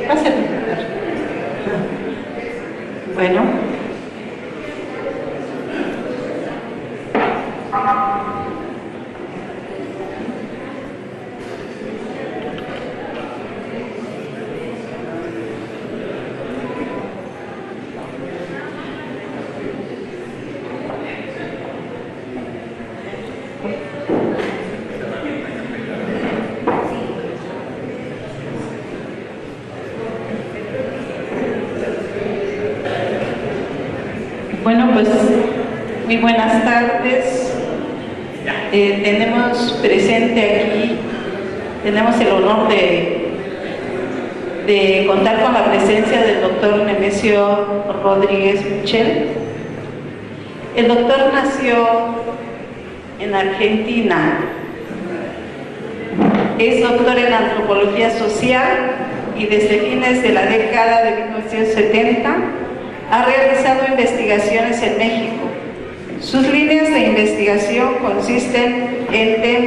Pásale. Bueno. Bueno, pues muy buenas tardes. Tenemos presente aquí, tenemos el honor de contar con la presencia del doctor Nemesio Rodríguez Michel. El doctor nació en Argentina, es doctor en antropología social y desde fines de la década de 1970 ha realizado investigaciones en México. Sus líneas de investigación consisten en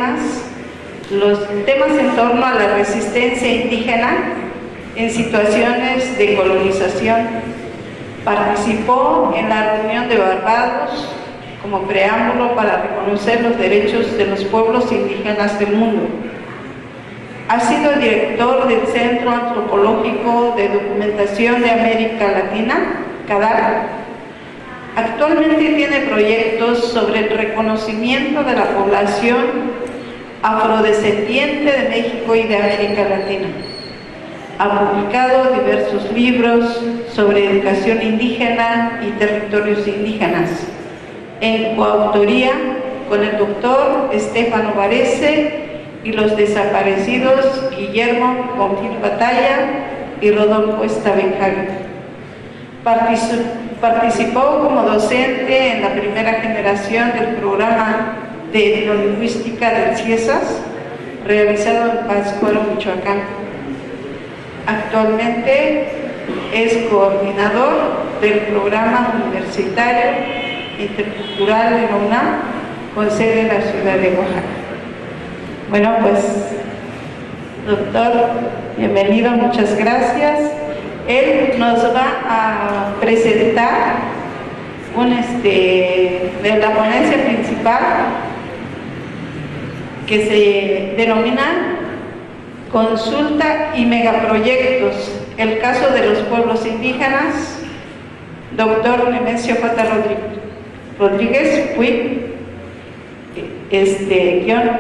los temas en torno a la resistencia indígena en situaciones de colonización. Participó en la reunión de Barbados como preámbulo para reconocer los derechos de los pueblos indígenas del mundo. Ha sido director del Centro Antropológico de Documentación de América Latina, CADAC. Actualmente tiene proyectos sobre el reconocimiento de la población afrodescendiente de México y de América Latina. Ha publicado diversos libros sobre educación indígena y territorios indígenas, en coautoría con el doctor Estefano Varese y los desaparecidos Guillermo Bonfil Batalla y Rodolfo Stavenhagen. Participó como docente en la primera generación del programa de etnolingüística del CIESAS, realizado en Pátzcuaro, Michoacán. Actualmente es coordinador del programa universitario intercultural de la UNAM, con sede en la ciudad de Oaxaca. Bueno, pues, doctor, bienvenido, muchas gracias. Él nos va a presentar de la ponencia principal que se denomina Consulta y Megaproyectos, el caso de los pueblos indígenas, doctor Nemesio J. Rodríguez,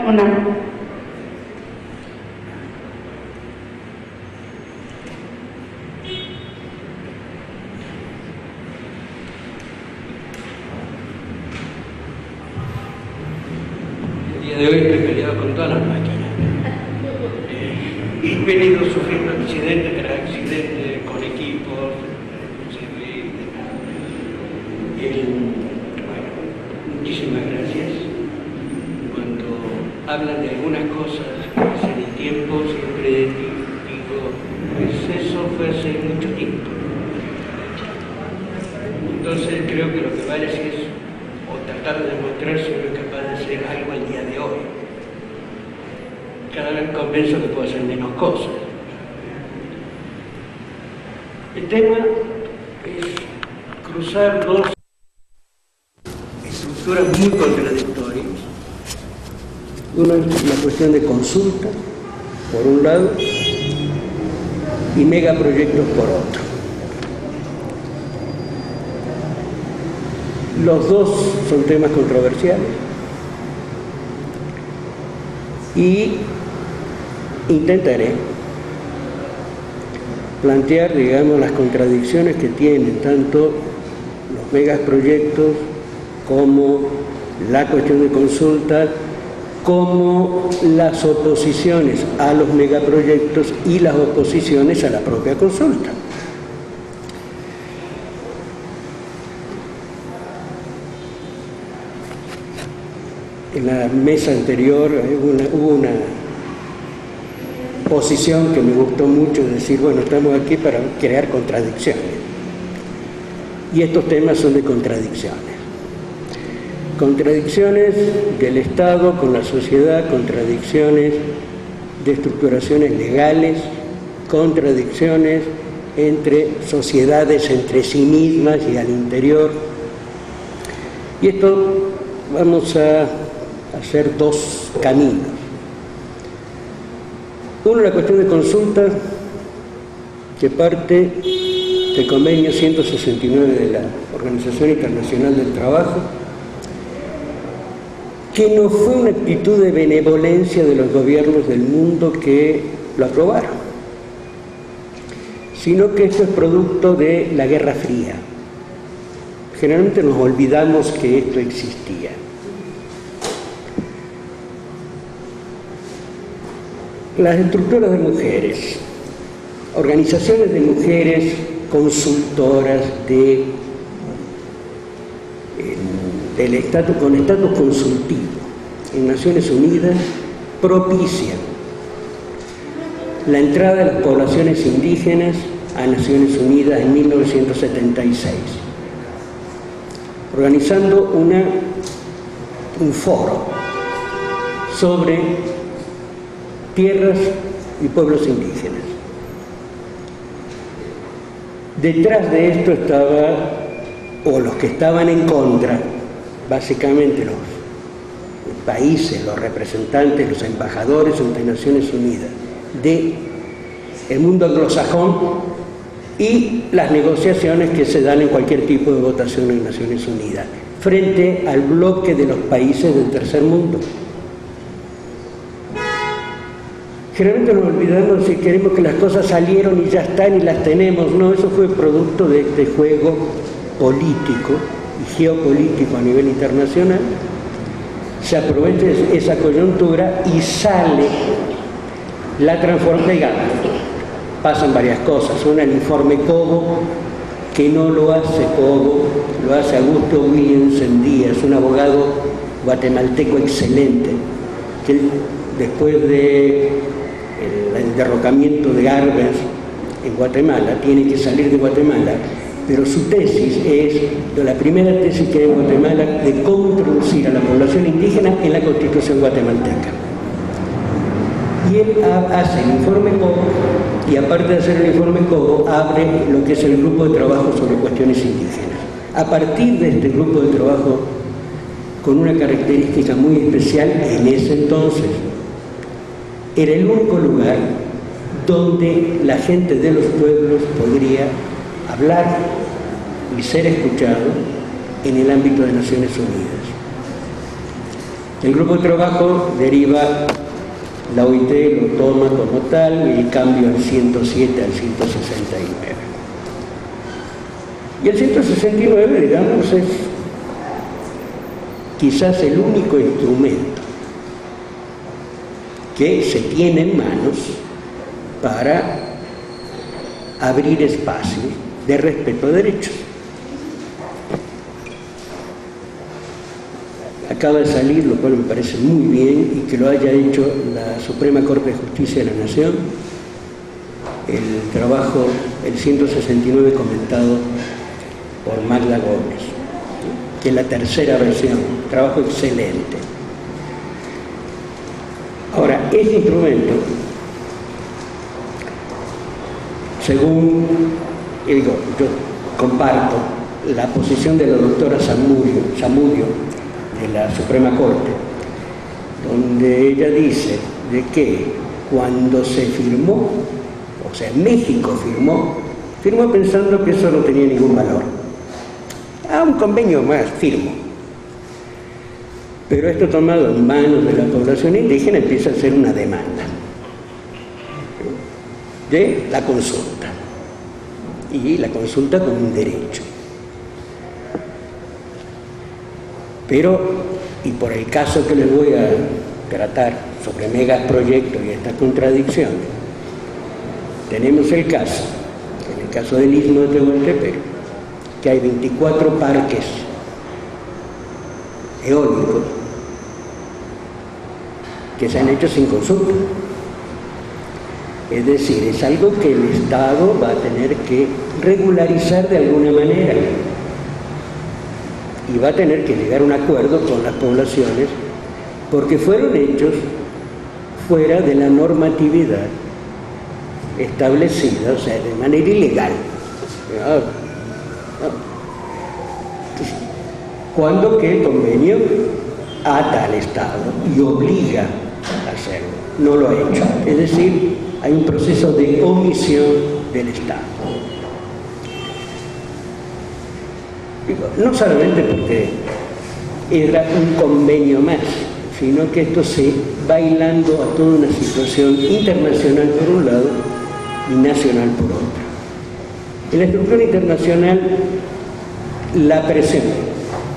UNAM. De hoy estoy peleado con todas las máquinas. He venido sufriendo accidentes tras accidentes con equipos, bueno, muchísimas gracias. Cuando hablan de algunas cosas que hacen el tiempo, siempre digo, pues eso fue hace mucho tiempo. Entonces creo que lo que vale es eso, o tratar de demostrar si uno es capaz de hacer algo al día de hoy. Cada vez convenzo que puedo hacer menos cosas. El tema es cruzar dos estructuras muy contradictorias. Una es la cuestión de consulta, por un lado, y megaproyectos por otro. Los dos son temas controversiales y intentaré plantear, digamos, las contradicciones que tienen tanto los megaproyectos como la cuestión de consulta, como las oposiciones a los megaproyectos y las oposiciones a la propia consulta. En la mesa anterior hubo una posición que me gustó mucho, es decir, bueno, estamos aquí para crear contradicciones. Y estos temas son de contradicciones. Contradicciones del Estado con la sociedad, contradicciones de estructuraciones legales contradicciones entre sociedades, entre sí mismas y al interior. Y esto vamos a hacer dos caminos. Uno, la cuestión de consulta, que parte del convenio 169 de la Organización Internacional del Trabajo, que no fue una actitud de benevolencia de los gobiernos del mundo que lo aprobaron, sino que esto es producto de la Guerra Fría. Generalmente nos olvidamos que esto existía. Las estructuras de mujeres, organizaciones de mujeres consultoras con estatus consultivo en Naciones Unidas propician la entrada de las poblaciones indígenas a Naciones Unidas en 1976, organizando un foro sobre tierras y pueblos indígenas. Detrás de esto los que estaban en contra, básicamente los países, los representantes, los embajadores ante Naciones Unidas del mundo anglosajón y las negociaciones que se dan en cualquier tipo de votación en Naciones Unidas, frente al bloque de los países del tercer mundo. Generalmente nos olvidamos si queremos que las cosas salieron y ya están y las tenemos. No, eso fue producto de este juego político y geopolítico a nivel internacional. Se aprovecha esa coyuntura y sale la transformación. Pasan varias cosas. Una, el informe Cobo, que no lo hace Cobo, lo hace Augusto Williamson Díaz, un abogado guatemalteco excelente, que después del derrocamiento de Arbenz en Guatemala, tiene que salir de Guatemala, pero su tesis es la primera tesis que hay en Guatemala de cómo introducir a la población indígena en la Constitución guatemalteca. Y él hace el informe Cobo, y aparte de hacer el informe Cobo, abre lo que es el grupo de trabajo sobre cuestiones indígenas. A partir de este grupo de trabajo, con una característica muy especial, en ese entonces, era el único lugar donde la gente de los pueblos podría hablar y ser escuchado en el ámbito de Naciones Unidas. El grupo de trabajo deriva, la OIT lo toma como tal, y el cambio al 107 al 169. Y el 169, digamos, es quizás el único instrumento que se tiene en manos para abrir espacios de respeto a derechos. Acaba de salir, lo cual me parece muy bien, y que lo haya hecho la Suprema Corte de Justicia de la Nación, el trabajo, el 169 comentado por Magda Gómez, que es la tercera versión, trabajo excelente. Ahora, este instrumento, según, yo comparto la posición de la doctora Zamudio de la Suprema Corte, donde ella dice de que cuando se firmó, o sea, México firmó pensando que eso no tenía ningún valor. Un convenio más, firmo. Pero esto tomado en manos de la población indígena empieza a ser una demanda de la consulta, y la consulta como un derecho. Pero, y por el caso que les voy a tratar sobre megaproyectos y esta contradicción, tenemos el caso, en el caso del Istmo de Tehuantepec, que hay 24 parques eólicos que se han hecho sin consulta. Es decir, es algo que el Estado va a tener que regularizar de alguna manera y va a tener que llegar a un acuerdo con las poblaciones, porque fueron hechos fuera de la normatividad establecida, o sea, de manera ilegal. Cuando que el convenio ata al Estado y obliga a hacerlo, no lo ha hecho. Es decir, hay un proceso de omisión del Estado. No solamente porque era un convenio más, sino que esto se va hilando a toda una situación internacional por un lado y nacional por otro. En la estructura internacional, la presión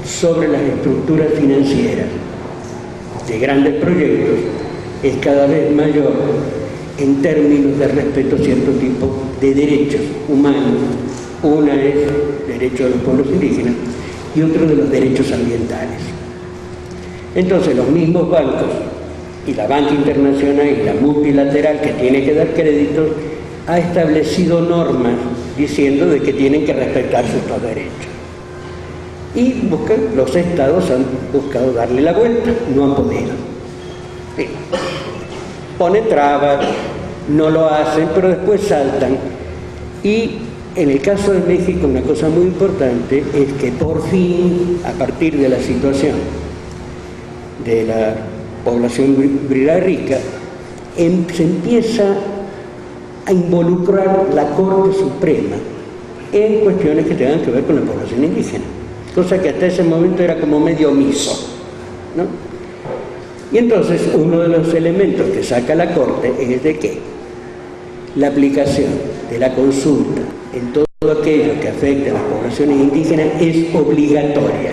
sobre las estructuras financieras de grandes proyectos es cada vez mayor en términos de respeto a cierto tipo de derechos humanos. Una es el derecho de los pueblos indígenas y otro de los derechos ambientales. Entonces los mismos bancos y la banca internacional y la multilateral que tiene que dar créditos ha establecido normas diciendo de que tienen que respetarse estos derechos. Y los estados han buscado darle la vuelta, no han podido. Sí. Ponen trabas, no lo hacen, pero después saltan. Y en el caso de México, una cosa muy importante es que por fin, a partir de la situación de la población rica, se empieza a involucrar la Corte Suprema en cuestiones que tengan que ver con la población indígena, cosa que hasta ese momento era como medio omiso, ¿no? Y entonces uno de los elementos que saca la Corte es de que la aplicación de la consulta en todo aquello que afecte a las poblaciones indígenas es obligatoria.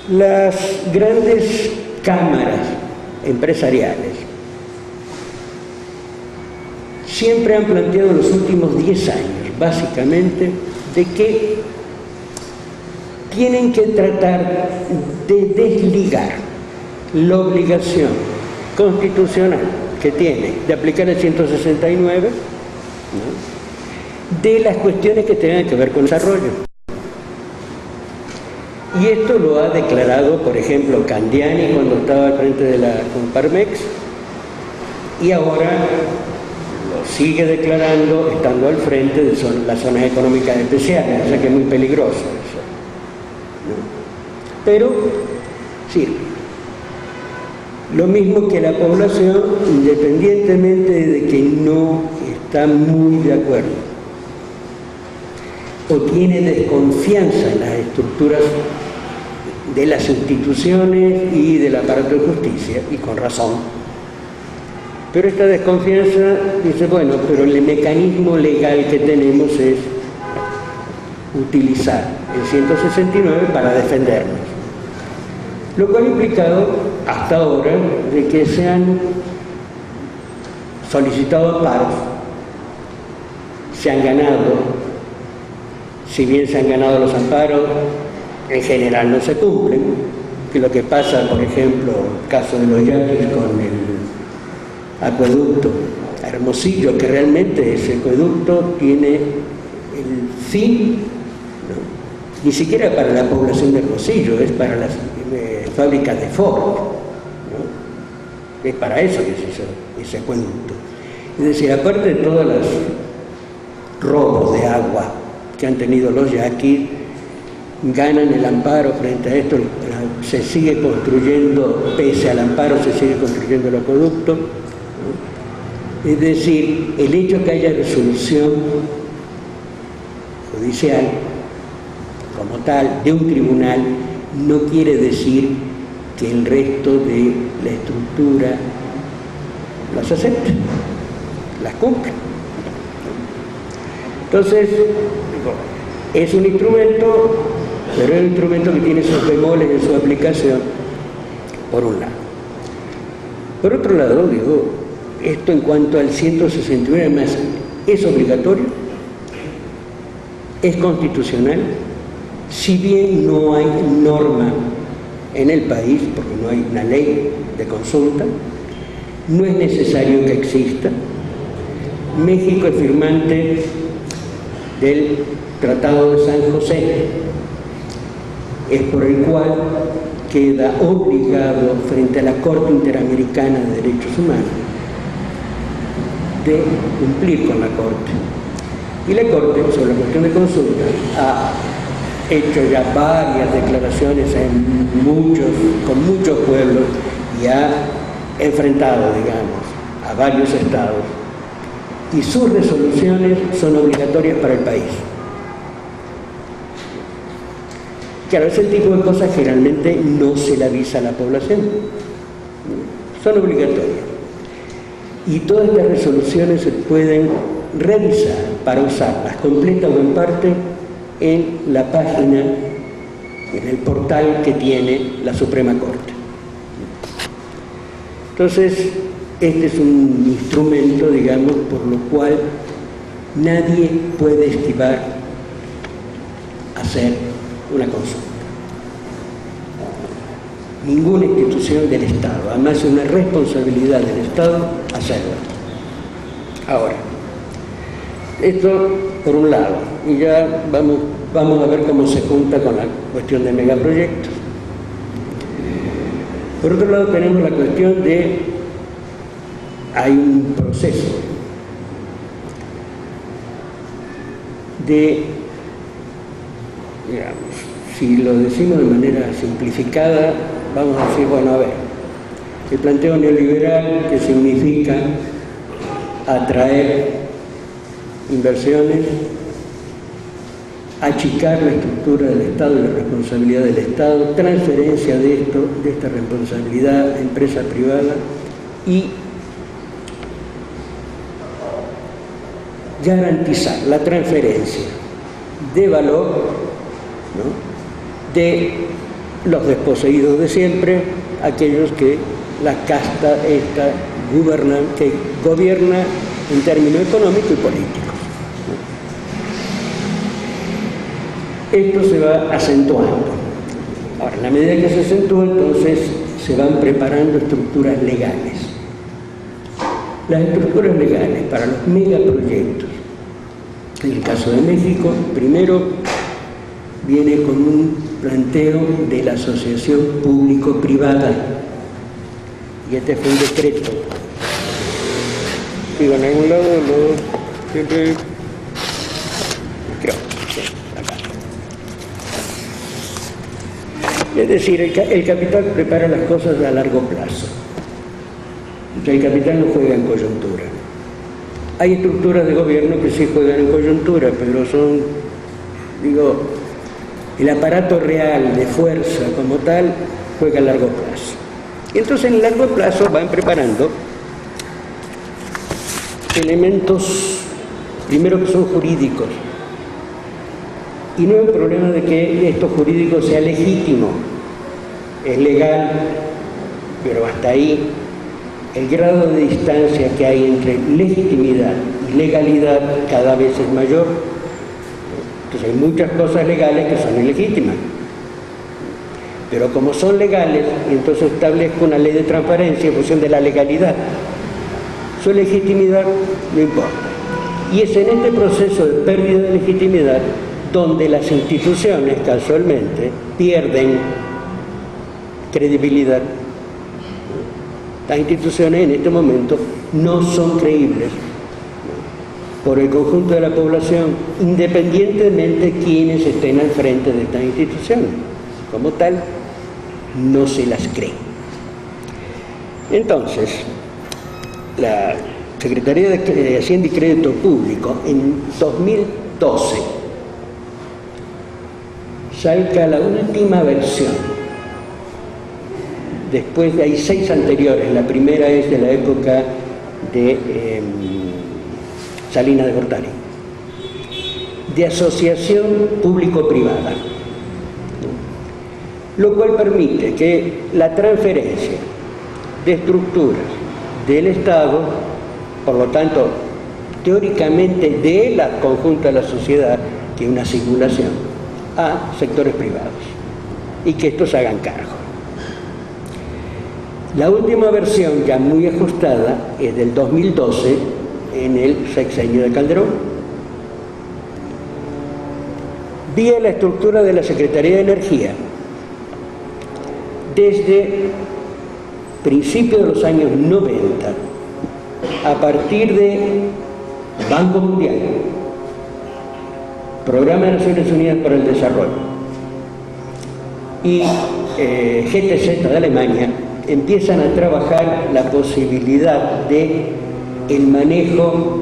Las grandes cámaras empresariales siempre han planteado en los últimos 10 años, básicamente, de que tienen que tratar de desligar la obligación constitucional que tiene de aplicar el 169, ¿no?, de las cuestiones que tengan que ver con el desarrollo. Y esto lo ha declarado, por ejemplo, Candiani cuando estaba al frente de la Comparmex, y ahora lo sigue declarando estando al frente de las zonas económicas especiales, o sea que es muy peligroso eso, ¿no? Pero sirve. Lo mismo que la población, independientemente de que no está muy de acuerdo o tiene desconfianza en las estructuras de las instituciones y del aparato de justicia, y con razón. Pero esta desconfianza dice, bueno, pero el mecanismo legal que tenemos es utilizar el 169 para defendernos. Lo cual ha implicado hasta ahora de que se han solicitado amparos, se han ganado, si bien se han ganado los amparos, en general no se cumplen, que lo que pasa, por ejemplo, el caso de los yaquis con el acueducto Hermosillo, que realmente ese acueducto tiene el fin, ¿no?, ni siquiera para la población de Hermosillo, es para las fábricas de Ford, ¿no? Es para eso que se hizo ese acueducto. Es decir, aparte de todos los robos de agua que han tenido los yaquis, ganan el amparo frente a esto, se sigue construyendo, pese al amparo se sigue construyendo el acueducto, ¿no? Es decir, el hecho que haya resolución judicial como tal de un tribunal no quiere decir que el resto de la estructura las acepte, las cumpla. Entonces, es un instrumento, pero es un instrumento que tiene sus bemoles en su aplicación, por un lado. Por otro lado, digo, esto en cuanto al 169 más, ¿es obligatorio? ¿Es constitucional? Si bien no hay norma en el país, porque no hay una ley de consulta, no es necesario que exista. México es firmante del Tratado de San José, es por el cual queda obligado frente a la Corte Interamericana de Derechos Humanos de cumplir con la Corte. Y la Corte, sobre la cuestión de consulta, ha hecho ya varias declaraciones con muchos pueblos y ha enfrentado, digamos, a varios estados. Y sus resoluciones son obligatorias para el país. Claro, es el tipo de cosas que realmente no se le avisa a la población. Son obligatorias. Y todas estas resoluciones se pueden revisar para usarlas, completas o en parte, en la página, en el portal que tiene la Suprema Corte. Entonces, este es un instrumento, digamos, por lo cual nadie puede esquivar hacer una consulta. Ninguna institución del Estado, además es una responsabilidad del Estado hacerlo. Ahora, esto por un lado, y ya vamos a ver cómo se junta con la cuestión de megaproyectos. Por otro lado tenemos la cuestión de, hay un proceso de, digamos, si lo decimos de manera simplificada, vamos a decir, bueno, a ver, el planteo neoliberal, que significa atraer inversiones, achicar la estructura del Estado y la responsabilidad del Estado, transferencia de esta responsabilidad a empresa privada y garantizar la transferencia de valor, ¿no?, de los desposeídos de siempre, aquellos que la casta esta que gobierna en términos económicos y políticos. Esto se va acentuando. Ahora, en la medida que se acentúa, entonces se van preparando estructuras legales. Las estructuras legales para los megaproyectos, en el caso de México, primero viene con un planteo de la asociación público-privada, y este fue un decreto. Digo, en algún lado siempre creo, sí, acá. Es decir, el capital prepara las cosas a largo plazo. O sea, el capital no juega en coyuntura. Hay estructuras de gobierno que sí juegan en coyuntura, pero son, digo, el aparato real de fuerza como tal juega a largo plazo. Y entonces en el largo plazo van preparando elementos, primero que son jurídicos, y no hay un problema de que esto jurídico sea legítimo, es legal, pero hasta ahí el grado de distancia que hay entre legitimidad y legalidad cada vez es mayor. Entonces hay muchas cosas legales que son ilegítimas, pero como son legales, entonces establezco una ley de transparencia en función de la legalidad. Su legitimidad no importa. Y es en este proceso de pérdida de legitimidad donde las instituciones, casualmente, pierden credibilidad. Las instituciones en este momento no son creíbles por el conjunto de la población, independientemente de quienes estén al frente de estas instituciones. Como tal, no se las cree. Entonces, la Secretaría de Hacienda y Crédito Público en 2012 saca la última versión. Después hay 6 anteriores. La primera es de la época de Salinas de Gortari, de asociación público-privada, lo cual permite que la transferencia de estructuras del Estado, por lo tanto, teóricamente de la conjunta de la sociedad, que es una simulación, a sectores privados, y que estos hagan cargo. La última versión, ya muy ajustada, es del 2012, en el sexenio de Calderón. Vía la estructura de la Secretaría de Energía, desde principios de los años 90, a partir de Banco Mundial, Programa de Naciones Unidas para el Desarrollo y GTZ de Alemania, empiezan a trabajar la posibilidad de el manejo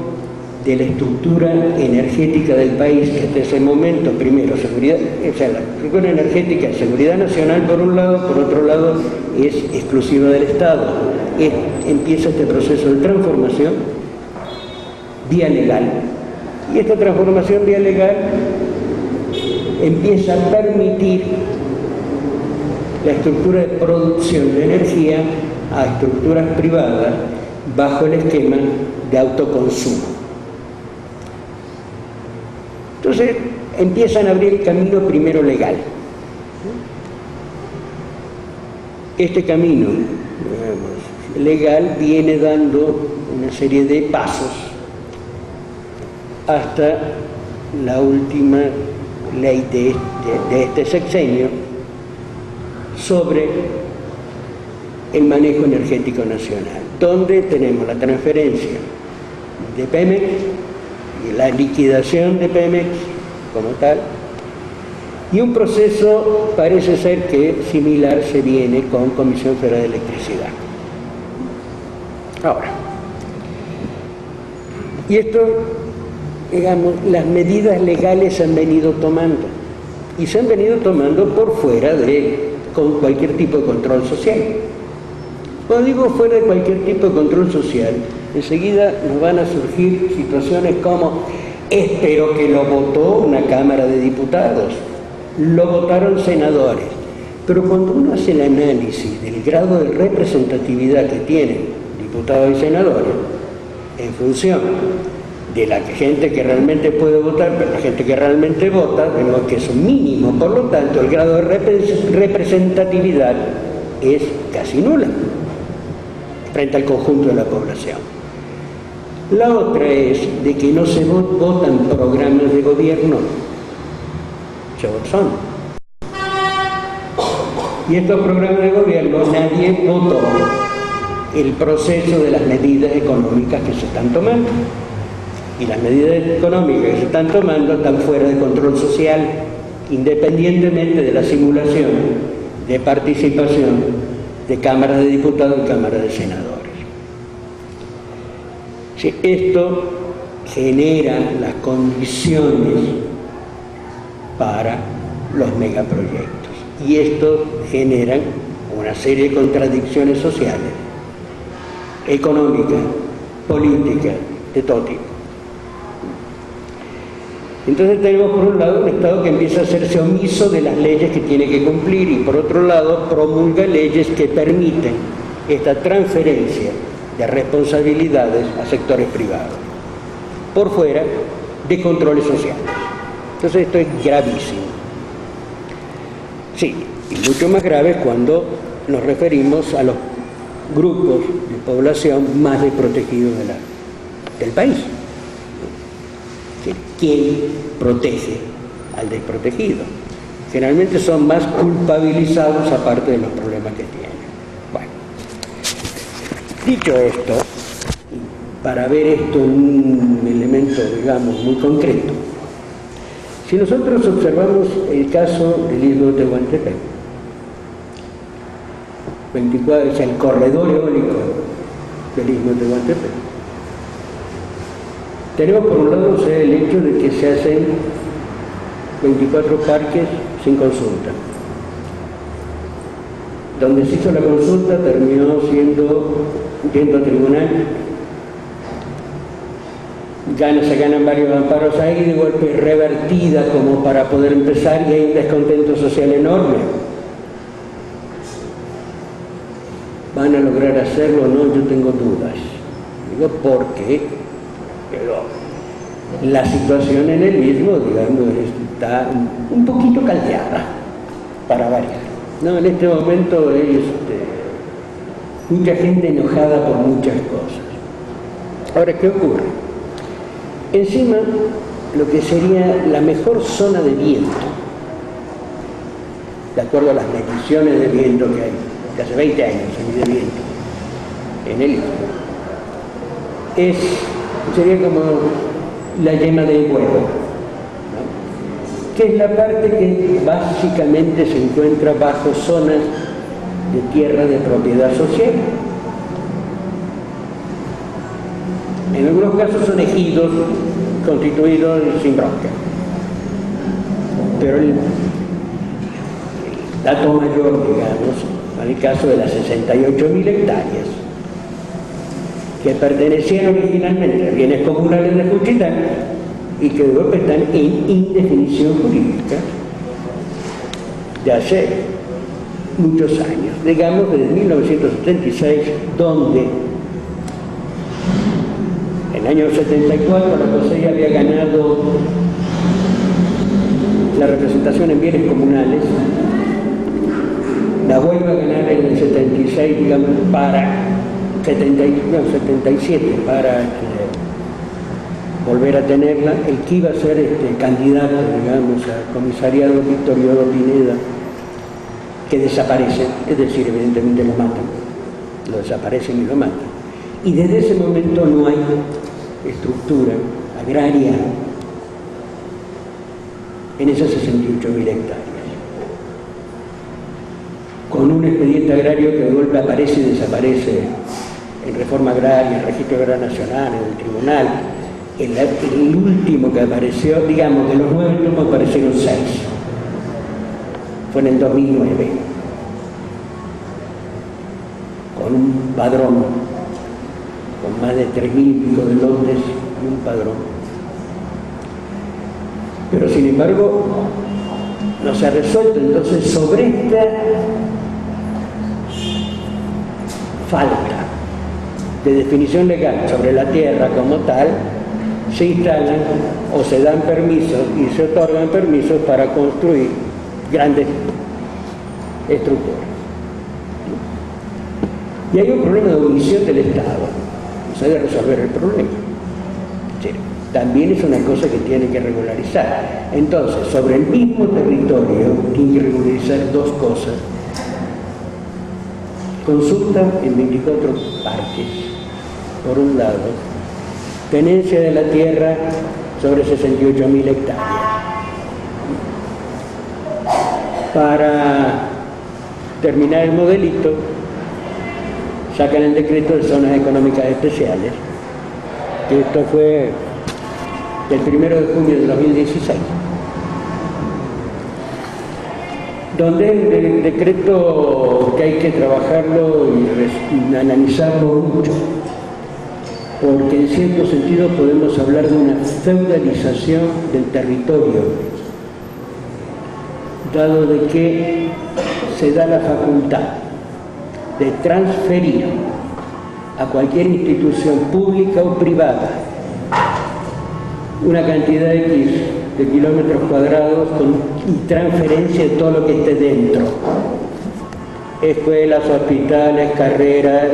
de la estructura energética del país, que hasta ese momento, primero, seguridad, o sea, la estructura energética es seguridad nacional por un lado, por otro lado es exclusiva del Estado. Empieza este proceso de transformación vía legal, y esta transformación vía legal empieza a permitir la estructura de producción de energía a estructuras privadas bajo el esquema de autoconsumo. Entonces empiezan a abrir el camino primero legal. Este camino, digamos, legal viene dando una serie de pasos hasta la última ley de este sexenio sobre el manejo energético nacional, donde tenemos la transferencia de Pemex y la liquidación de Pemex como tal, y un proceso parece ser que similar se viene con Comisión Federal de Electricidad. Ahora, y esto, digamos, las medidas legales se han venido tomando, y se han venido tomando por fuera con cualquier tipo de control social. Cuando digo fuera de cualquier tipo de control social, enseguida nos van a surgir situaciones como: espero que lo votó una Cámara de Diputados, lo votaron senadores. Pero cuando uno hace el análisis del grado de representatividad que tienen diputados y senadores, en función de la gente que realmente puede votar, pero la gente que realmente vota, vemos que es un mínimo, por lo tanto el grado de representatividad es casi nula frente al conjunto de la población. La otra es de que no se votan programas de gobierno, se votan. Y estos programas de gobierno nadie votó el proceso de las medidas económicas que se están tomando. Y las medidas económicas que se están tomando están fuera de control social, independientemente de la simulación de participación de cámaras de diputados y cámaras de senadores. Si esto genera las condiciones para los megaproyectos, y esto genera una serie de contradicciones sociales, económicas, políticas, de todo tipo. Entonces tenemos por un lado un Estado que empieza a hacerse omiso de las leyes que tiene que cumplir, y por otro lado promulga leyes que permiten esta transferencia de responsabilidades a sectores privados, por fuera de controles sociales. Entonces esto es gravísimo. Sí, y mucho más grave cuando nos referimos a los grupos de población más desprotegidos del país. ¿Quién protege al desprotegido? Generalmente son más culpabilizados aparte de los problemas que tienen. Bueno, dicho esto, para ver esto en un elemento, digamos, muy concreto, si nosotros observamos el caso del istmo de Tehuantepec, 24 es el corredor eólico del istmo de Tehuantepec, tenemos por un lado el hecho de que se hacen 24 parques sin consulta. Donde se hizo la consulta terminó yendo a tribunal. Se ganan varios amparos ahí, de golpe revertida como para poder empezar, y hay un descontento social enorme. ¿Van a lograr hacerlo o no? Yo tengo dudas. Digo, ¿por qué? Pero la situación en el mismo, digamos, está un poquito caldeada, para variar. No, en este momento hay mucha gente enojada por muchas cosas. Ahora, ¿qué ocurre? Encima, lo que sería la mejor zona de viento, de acuerdo a las mediciones de viento que hay, que hace 20 años se mide viento en el istmo, sería como la yema del huevo, ¿no? Que es la parte que básicamente se encuentra bajo zonas de tierra de propiedad social. En algunos casos son ejidos constituidos sin bronca, pero el dato mayor, digamos, en el caso de las 68.000 hectáreas que pertenecían originalmente a bienes comunales de Juchitán y que de golpe están en indefinición jurídica de hace muchos años, digamos desde 1976, donde en el año 74 la COSEI había ganado la representación en bienes comunales, la vuelve a ganar en el 76, digamos, para 77 para volver a tenerla. El que iba a ser candidato, digamos, a comisariado, Víctor Yodo Pineda, que desaparece, es decir, evidentemente lo matan, lo desaparecen y lo matan. Y desde ese momento no hay estructura agraria en esas 68.000 hectáreas. Con un expediente agrario que de golpe aparece y desaparece en Reforma Agraria, en Registro Agrario Nacional, en el Tribunal. El último que apareció, digamos, de los 9 tomos aparecieron 6. Fue en el 2009. Con un padrón, con más de 3.000 y pico de lotes y un padrón. Pero sin embargo, no se ha resuelto. Entonces, sobre esta falta de definición legal sobre la tierra como tal, se instalan o se dan permisos y se otorgan permisos para construir grandes estructuras. Y hay un problema de omisión del Estado, no se debe resolver el problema. Sí, también es una cosa que tiene que regularizar. Entonces, sobre el mismo territorio tiene que regularizar dos cosas. Consulta en 24 parques, por un lado, tenencia de la tierra sobre 68.000 hectáreas. Para terminar el modelito, sacan el decreto de zonas económicas especiales, que esto fue el 1 de junio de 2016. Donde el decreto que hay que trabajarlo y analizarlo mucho, porque en cierto sentido podemos hablar de una feudalización del territorio, dado de que se da la facultad de transferir a cualquier institución pública o privada una cantidad X de kilómetros cuadrados y transferencia de todo lo que esté dentro. Escuelas, hospitales, carreteras,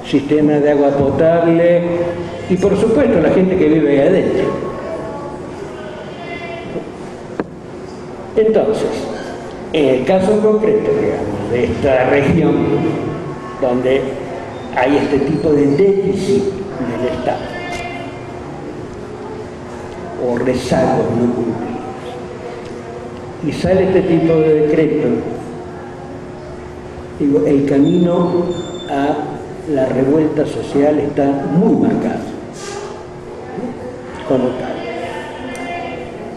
sistemas de agua potable y por supuesto la gente que vive ahí adentro. Entonces, en el caso concreto, digamos, de esta región donde hay este tipo de déficit del Estado o rezagos no cumplidos, y sale este tipo de decreto, digo, el camino a la revuelta social está muy marcado como tal.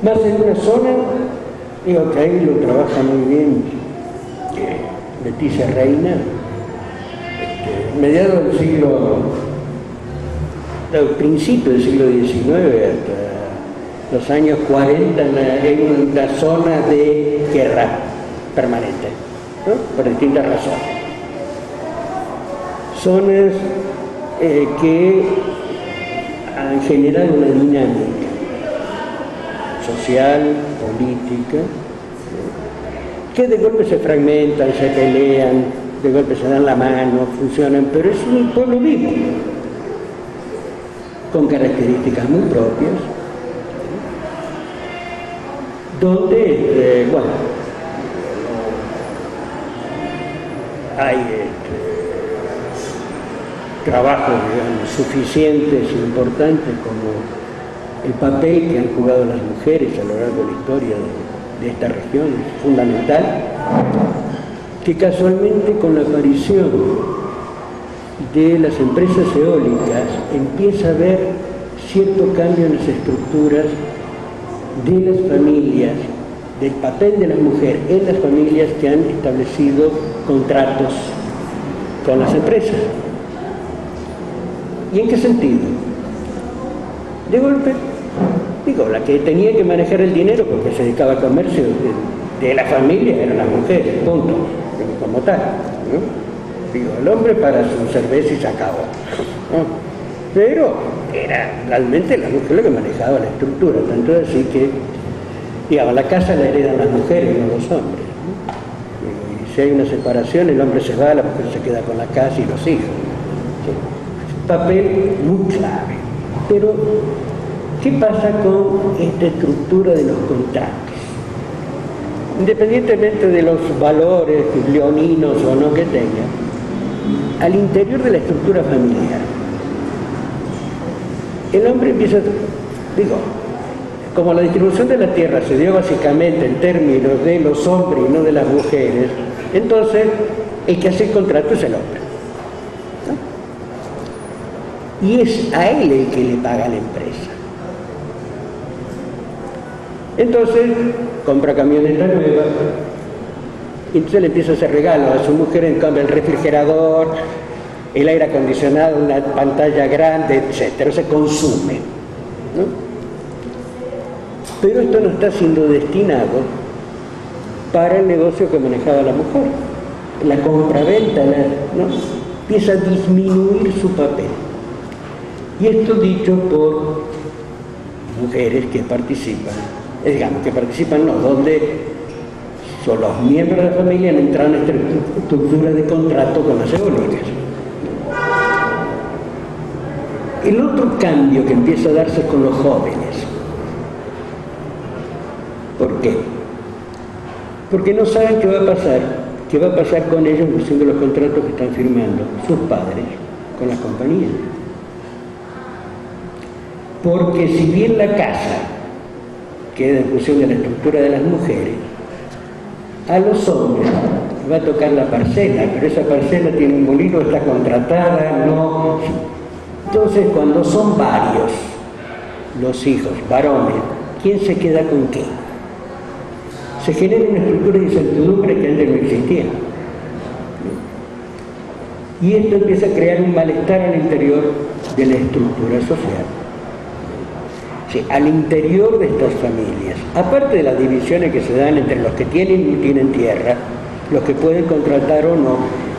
Más en una zona, digo que ahí lo trabaja muy bien Leticia Reina, mediados del principio del siglo XIX hasta los años 40 en una zona de guerra permanente, ¿no? Por distintas razones. Zonas que han generado una dinámica social, política, que de golpe se fragmentan, se pelean, de golpe se dan la mano, funcionan, pero es un pueblo vivo, con características muy propias, donde, bueno, hay trabajos, digamos, suficientes e importantes como el papel que han jugado las mujeres a lo largo de la historia de esta región, es fundamental, que casualmente con la aparición de las empresas eólicas empieza a haber cierto cambio en las estructuras de las familias, del papel de la mujer en las familias que han establecido contratos con las empresas. ¿Y en qué sentido? De golpe, digo, la que tenía que manejar el dinero porque se dedicaba al comercio de la familia eran las mujeres, punto, como tal, ¿no? Digo, el hombre para su cerveza y se acabó, ¿no? Pero era realmente la mujer la que manejaba la estructura, tanto así que, digamos, la casa la heredan las mujeres, no los hombres, ¿no? Y si hay una separación, el hombre se va, la mujer se queda con la casa y los hijos. ¿Sí? Papel muy clave. Pero, ¿qué pasa con esta estructura de los contratos? Independientemente de los valores leoninos o no que tenga, al interior de la estructura familiar, el hombre empieza, digo, como la distribución de la tierra se dio básicamente en términos de los hombres y no de las mujeres, entonces el que hace el contrato es el hombre, ¿no? Y es a él el que le paga a la empresa. Entonces compra camioneta nueva, y entonces le empieza a hacer regalos a su mujer, en cambio el refrigerador, el aire acondicionado, una pantalla grande, etcétera, se consume, ¿no? Pero esto no está siendo destinado para el negocio que manejaba la mujer. La compra-venta, ¿no? Empieza a disminuir su papel. Y esto dicho por mujeres que participan, digamos, que participan, no, donde son los miembros de la familia han entrado en esta estructura de contrato con las eólicas. El otro cambio que empieza a darse con los jóvenes. ¿Por qué? Porque no saben qué va a pasar con ellos en función de los contratos que están firmando sus padres con las compañías. Porque si bien la casa queda en función de la estructura de las mujeres, a los hombres va a tocar la parcela, pero esa parcela tiene un molino, está contratada, no. Entonces, cuando son varios los hijos, varones, ¿quién se queda con qué? Se genera una estructura de incertidumbre que antes no existía. Y esto empieza a crear un malestar al interior de la estructura social. Sí, al interior de estas familias, aparte de las divisiones que se dan entre los que tienen y no tienen tierra, los que pueden contratar o no,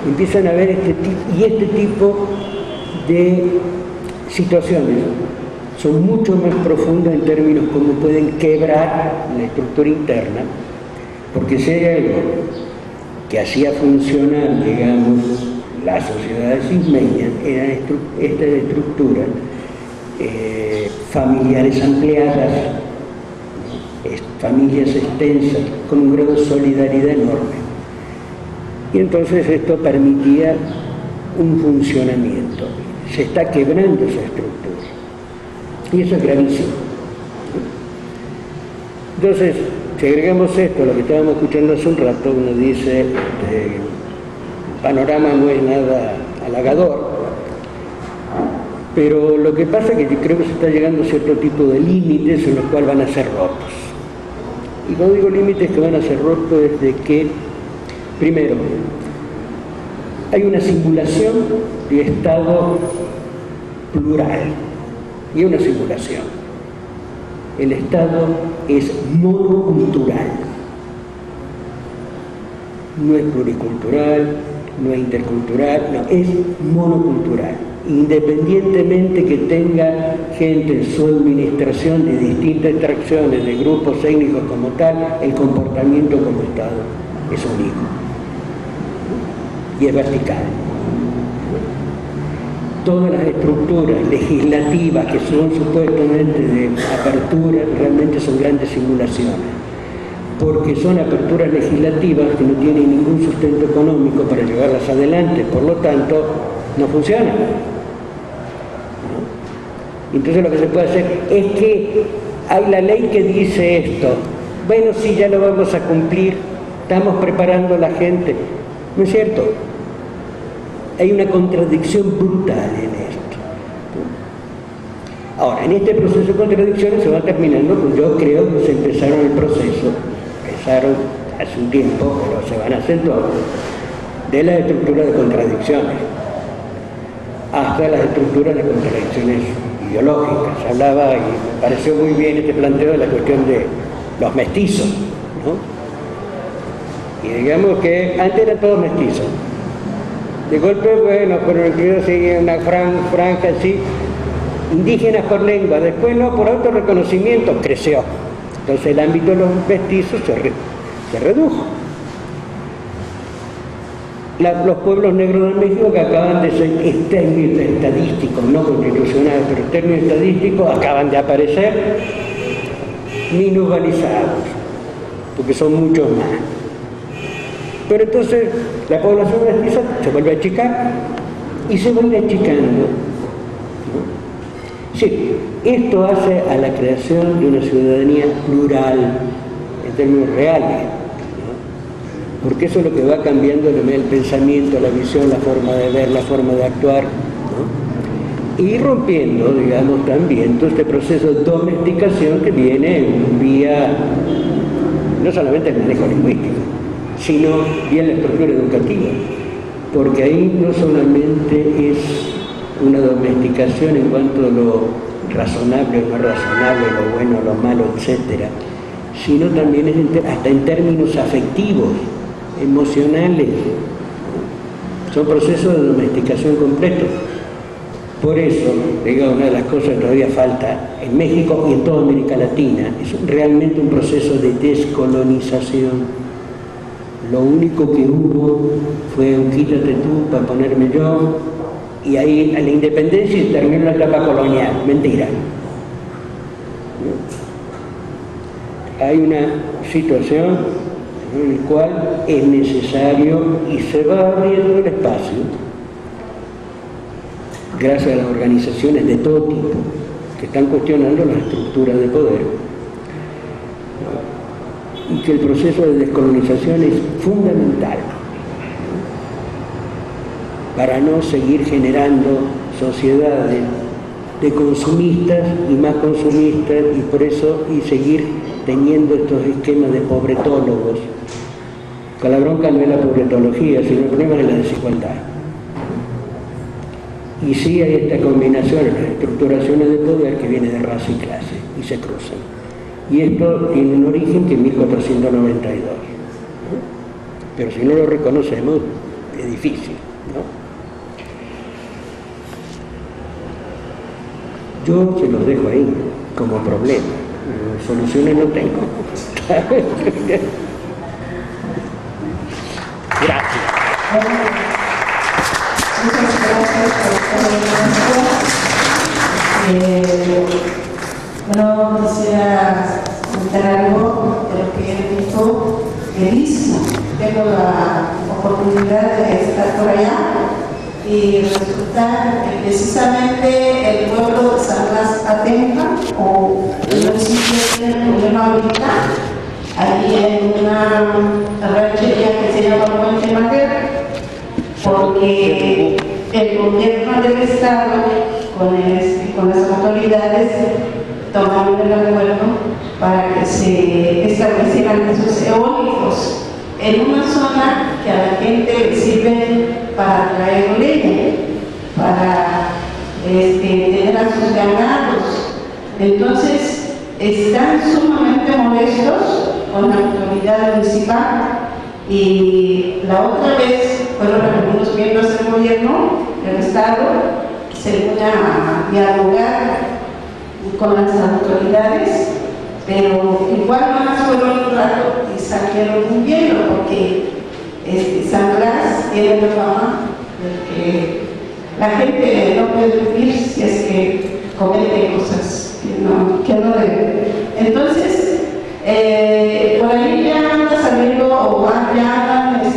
empiezan a haber este tipo de situaciones son mucho más profundas en términos como pueden quebrar la estructura interna, porque si hay algo que hacía funcionar, digamos, las sociedades ismeñas, eran estas estructuras familiares ampliadas, familias extensas, con un grado de solidaridad enorme. Y entonces esto permitía un funcionamiento. Se está quebrando esa estructura. Y eso es gravísimo. Entonces, si agregamos esto a lo que estábamos escuchando hace un rato, uno dice, el panorama no es nada halagador, pero lo que pasa es que yo creo que se está llegando a cierto tipo de límites en los cuales van a ser rotos. Y cuando digo límites que van a ser rotos es de que, primero, hay una simulación de Estado plural, y una simulación. El Estado es monocultural, no es pluricultural, no es intercultural, no, es monocultural. Independientemente que tenga gente en su administración de distintas extracciones, de grupos étnicos como tal, el comportamiento como Estado es único y es vertical. Todas las estructuras legislativas que son supuestamente de apertura realmente son grandes simulaciones, porque son aperturas legislativas que no tienen ningún sustento económico para llevarlas adelante, por lo tanto no funcionan. Entonces lo que se puede hacer es que hay la ley que dice esto, bueno, sí, ya lo vamos a cumplir, estamos preparando a la gente. ¿No es cierto? Hay una contradicción brutal en esto. Ahora, en este proceso de contradicciones se va terminando, pues yo creo que se empezaron hace un tiempo, pero se van acentuando, de la estructura de contradicciones hasta las estructuras de contradicciones ideológicas. Hablaba, y me pareció muy bien este planteo de la cuestión de los mestizos, ¿no? Y digamos que antes era todo mestizo. De golpe, bueno, fueron incluidos una franja así, indígenas por lengua, después no, por autorreconocimiento, creció. Entonces el ámbito de los mestizos se redujo. Los pueblos negros de México, que acaban de ser términos estadísticos, no constitucionales, pero términos estadísticos, acaban de aparecer minusvalizados, porque son muchos más. Pero entonces la población mestiza se vuelve a achicar y se vuelve achicando, ¿no? Sí, esto hace a la creación de una ciudadanía plural en términos reales, ¿no? Porque eso es lo que va cambiando el pensamiento, la visión, la forma de ver, la forma de actuar, ¿no? Y rompiendo, digamos, también todo este proceso de domesticación que viene vía no solamente el manejo lingüístico, sino vía la estructura educativa, porque ahí no solamente es una domesticación en cuanto a lo razonable o no razonable, lo bueno, lo malo, etcétera, sino también es hasta en términos afectivos, emocionales. Son procesos de domesticación completos. Por eso, digo, una de las cosas que todavía falta en México y en toda América Latina es realmente un proceso de descolonización. Lo único que hubo fue un quítate tú para ponerme yo, y ahí a la independencia y terminó la etapa colonial. Mentira. Hay una situación en la cual es necesario y se va abriendo el espacio, gracias a las organizaciones de todo tipo que están cuestionando la estructura de poder, y que el proceso de descolonización es fundamental para no seguir generando sociedades de consumistas y más consumistas, y por eso seguir teniendo estos esquemas de pobretólogos. Que la bronca no es la pobretología, sino el problema es la desigualdad. Y sí hay esta combinación en las estructuraciones de poder que viene de raza y clase y se cruzan. Y esto tiene un origen que es 1492. ¿No? Pero si no lo reconocemos, es difícil, ¿no? Yo se los dejo ahí como problema. Soluciones no tengo. Gracias. Muchas gracias por esta información. Bueno, quisiera comentar algo de lo que he visto mismo. Tengo la oportunidad de estar por allá y resulta que precisamente el pueblo de San Blas Atenca, o el municipio tiene el problema ahorita, ahí hay una ranchería que se llama Puente Madero, porque el gobierno del estado con las autoridades tomaron el acuerdo para que se establecieran esos eólicos en una zona que a la gente le sirve para traer leña, para tener a sus ganados. Entonces están sumamente molestos con la autoridad municipal, y la otra vez fueron algunos miembros del gobierno del estado, según a dialogar con las autoridades, pero igual más fueron un rato y salieron huyendo, porque San Blas tiene la fama de que la gente no puede vivir si es que comete cosas que no debe. Entonces, por ahí ya anda saliendo o ya andan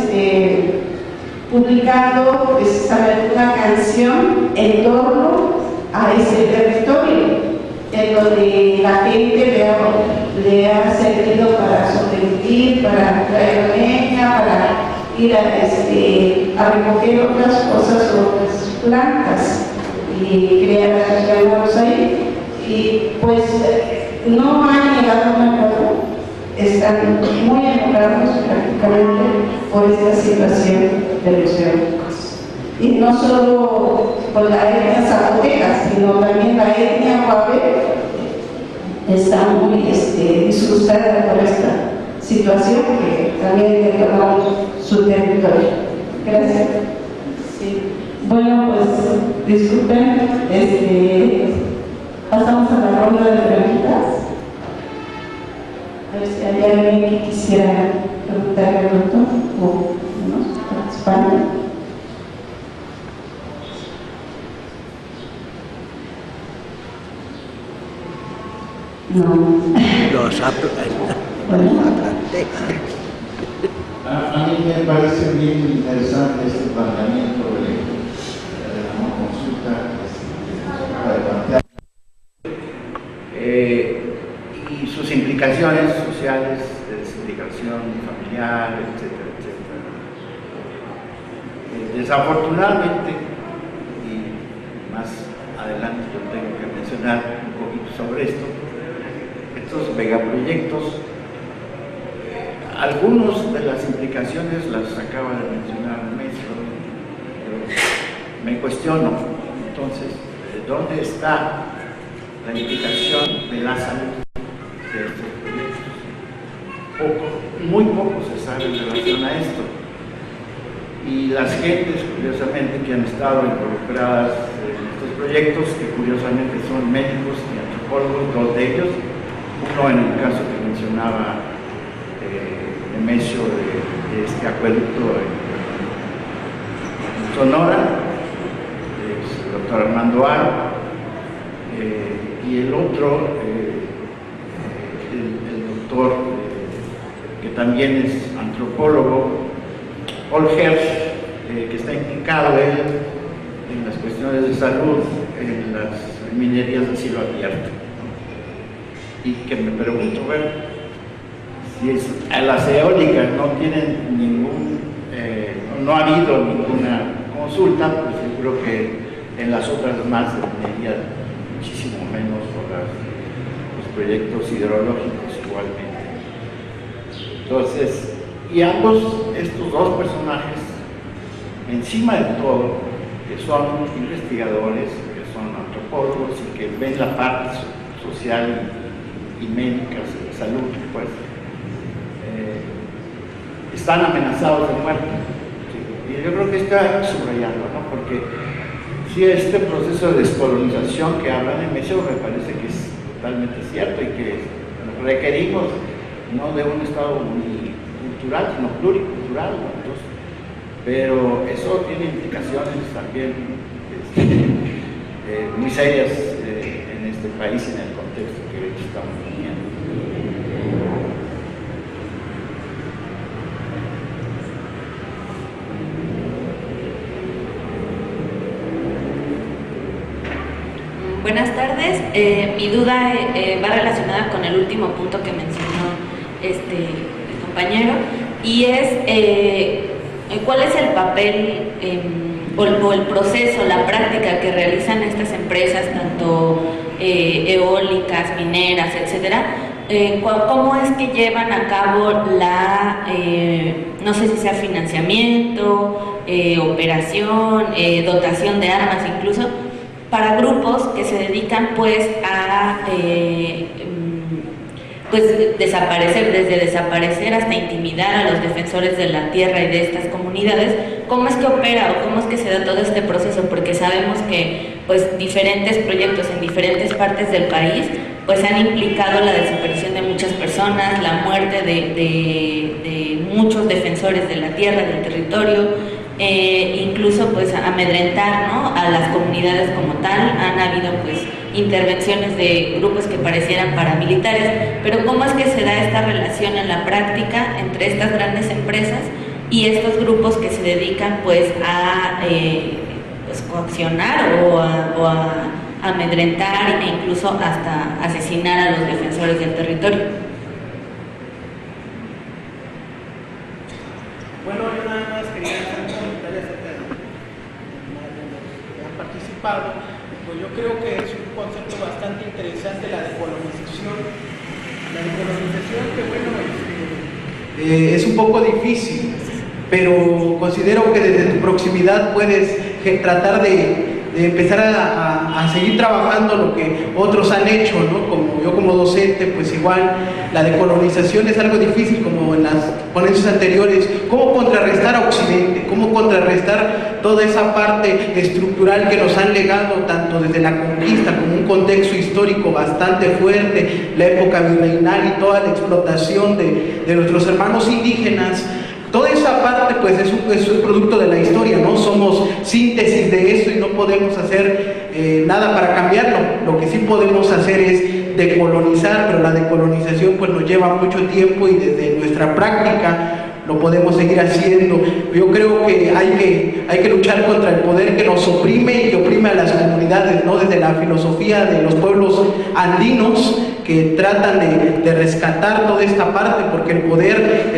publicando precisamente una canción en torno a ese territorio, en donde la gente le ha servido para sobrevivir, para traer leña, para ir a recoger otras cosas, otras plantas y crear ganados ahí. Y pues no han llegado a un acuerdo, están muy enojados prácticamente por esta situación de los eólicos. Y no solo por la etnia zapoteca, sino también la etnia guave está muy disgustada por esta situación, que también le tomamos su territorio. Gracias. Sí. Bueno, pues disculpen, pasamos a la ronda de preguntas. A ver si hay alguien que quisiera preguntarle al doctor o no, España. No. Los Bueno. A mí me parece bien interesante este planteamiento de la no consulta de plantear y sus implicaciones sociales de desintegración familiar, etcétera, etcétera. Desafortunadamente, y más adelante yo tengo que mencionar un poquito sobre esto, estos megaproyectos, algunas de las implicaciones las acaba de mencionar el maestro, pero me cuestiono, entonces, ¿dónde está la implicación de la salud de estos proyectos? Muy poco se sabe en relación a esto. Y las gentes, curiosamente, que han estado involucradas en estos proyectos, que curiosamente son médicos y antropólogos, dos de ellos, uno en el caso que mencionaba Nemesio de este acueducto en Sonora, es el doctor Armando Aro, y el otro, el doctor que también es antropólogo, Paul Hersch, que está implicado él en las cuestiones de salud en las minerías de cielo abierto. Y que me pregunto, bueno, si a las eólicas no tienen no ha habido ninguna consulta, pues seguro que en las otras más de minería muchísimo menos, o los proyectos hidrológicos igualmente. Entonces, y estos dos personajes, encima de todo, que son investigadores, que son antropólogos y que ven la parte social y médicas de salud, pues están amenazados de muerte. ¿Sí? Y yo creo que esto hay que subrayarlo, ¿no? Porque sí, este proceso de descolonización que habla Nemesio me parece que es totalmente cierto y que requerimos no de un Estado unicultural, sino pluricultural, ¿no? Entonces, pero eso tiene implicaciones también muy serias en este país, en el contexto que ahorita estamos viviendo. Buenas tardes. Mi duda va relacionada con el último punto que mencionó el compañero, y es ¿cuál es el papel o el proceso, la práctica que realizan estas empresas, tanto eólicas, mineras, etcétera? ¿Cómo es que llevan a cabo no sé si sea financiamiento, operación, dotación de armas incluso, para grupos que se dedican pues a desde desaparecer hasta intimidar a los defensores de la tierra y de estas comunidades? ¿Cómo es que opera o cómo es que se da todo este proceso? Porque sabemos que pues diferentes proyectos en diferentes partes del país pues han implicado la desaparición de muchas personas, la muerte de muchos defensores de la tierra, del territorio, incluso pues amedrentar, ¿no?, a las comunidades como tal. Han habido pues intervenciones de grupos que parecieran paramilitares, pero ¿cómo es que se da esta relación en la práctica entre estas grandes empresas y estos grupos que se dedican pues a coaccionar o a amedrentar e incluso hasta asesinar a los defensores del territorio. Bueno, yo nada más quería hacer un comentario acerca de que han participado. Pues yo creo que es un concepto bastante interesante la decolonización. La decolonización que bueno, es un poco difícil, pero considero que desde tu proximidad puedes tratar de empezar a seguir trabajando lo que otros han hecho, ¿no? Como yo como docente, pues igual la decolonización es algo difícil, como en las ponencias anteriores, cómo contrarrestar a Occidente, cómo contrarrestar toda esa parte estructural que nos han legado tanto desde la conquista como un contexto histórico bastante fuerte, la época virreinal y toda la explotación de nuestros hermanos indígenas. Toda esa parte pues es un producto de la historia, ¿no? Somos síntesis de eso y no podemos hacer nada para cambiarlo. Lo que sí podemos hacer es decolonizar, pero la decolonización pues nos lleva mucho tiempo y desde nuestra práctica lo podemos seguir haciendo. Yo creo que hay que luchar contra el poder que nos oprime y que oprime a las comunidades, ¿no? Desde la filosofía de los pueblos andinos, que tratan de rescatar toda esta parte, porque el poder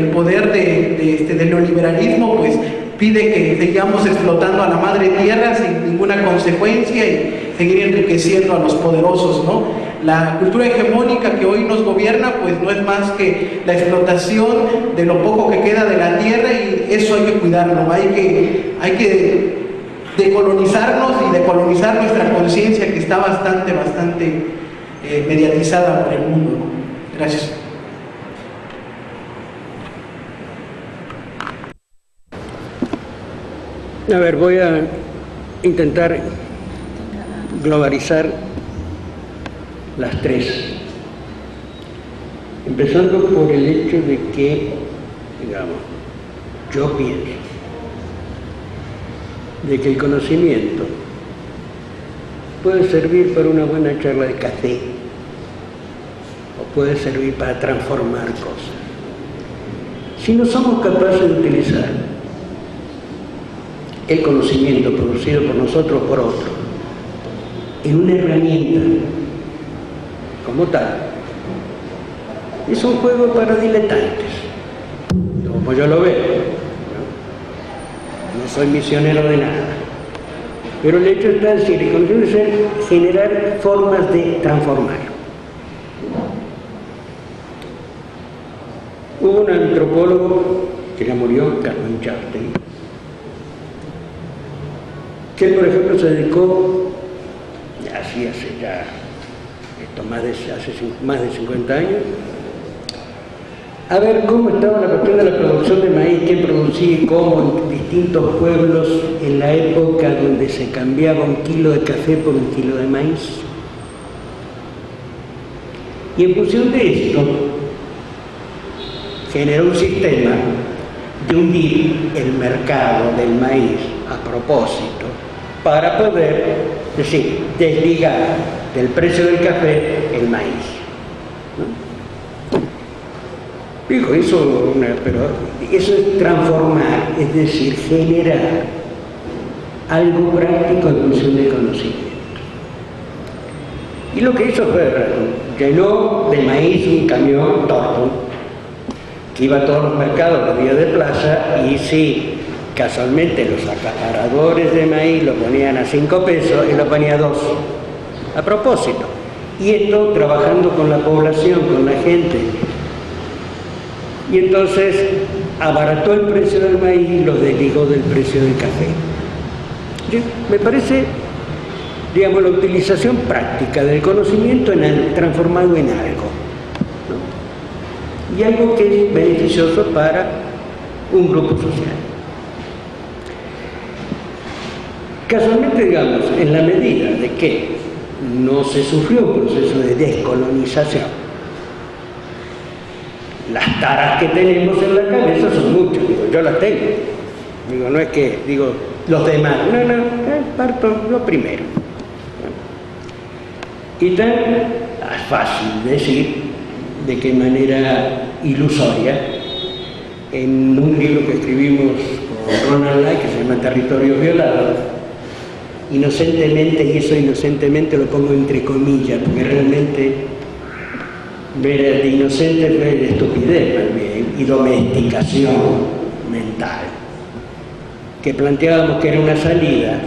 del neoliberalismo pues pide que sigamos explotando a la madre tierra sin ninguna consecuencia y seguir enriqueciendo a los poderosos, ¿no? La cultura hegemónica que hoy nos gobierna pues no es más que la explotación de lo poco que queda de la tierra, y eso hay que cuidarlo, hay que decolonizarnos y decolonizar nuestra conciencia, que está bastante mediatizada por el mundo, ¿no? Gracias. A ver, voy a intentar globalizar las tres, empezando por el hecho de que, digamos, yo pienso de que el conocimiento puede servir para una buena charla de café o puede servir para transformar cosas. Si no somos capaces de utilizar el conocimiento producido por nosotros por otros en una herramienta como tal, es un juego para diletantes, como yo lo veo, ¿no? No soy misionero de nada, pero el hecho está en decir, el conocimiento es generar formas de transformar. Hubo un antropólogo que ya murió, Carlos Chastain, que por ejemplo se dedicó, hace más de 50 años, a ver cómo estaba la cuestión de la producción de maíz, quién producía y cómo en distintos pueblos en la época donde se cambiaba un kilo de café por un kilo de maíz. Y en función de esto, generó un sistema de hundir el mercado del maíz a propósito, para poder, desligar del precio del café el maíz, ¿no? Digo, pero eso es transformar, es decir, generar algo práctico en función del conocimiento. Y lo que hizo fue, llenó de maíz un camión Torto, que iba a todos los mercados los días de plaza, y sí, casualmente los acaparadores de maíz lo ponían a 5 pesos, él lo ponía a 2, a propósito. Y esto trabajando con la población, con la gente. Y entonces abarató el precio del maíz y lo desligó del precio del café. Me parece, digamos, la utilización práctica del conocimiento transformado en algo, ¿no? Y algo que es beneficioso para un grupo social. Casualmente, digamos, en la medida de que no se sufrió un proceso de descolonización, las taras que tenemos en la cabeza son muchas, yo las tengo, no es que digo los demás, no, parto lo primero. Y tan es fácil decir de qué manera ilusoria, en un libro que escribimos con Ronald Lai, que se llama Territorios Violados, inocentemente, y eso inocentemente lo pongo entre comillas, porque realmente ver de inocente es de estupidez también, y domesticación mental, que planteábamos que era una salida,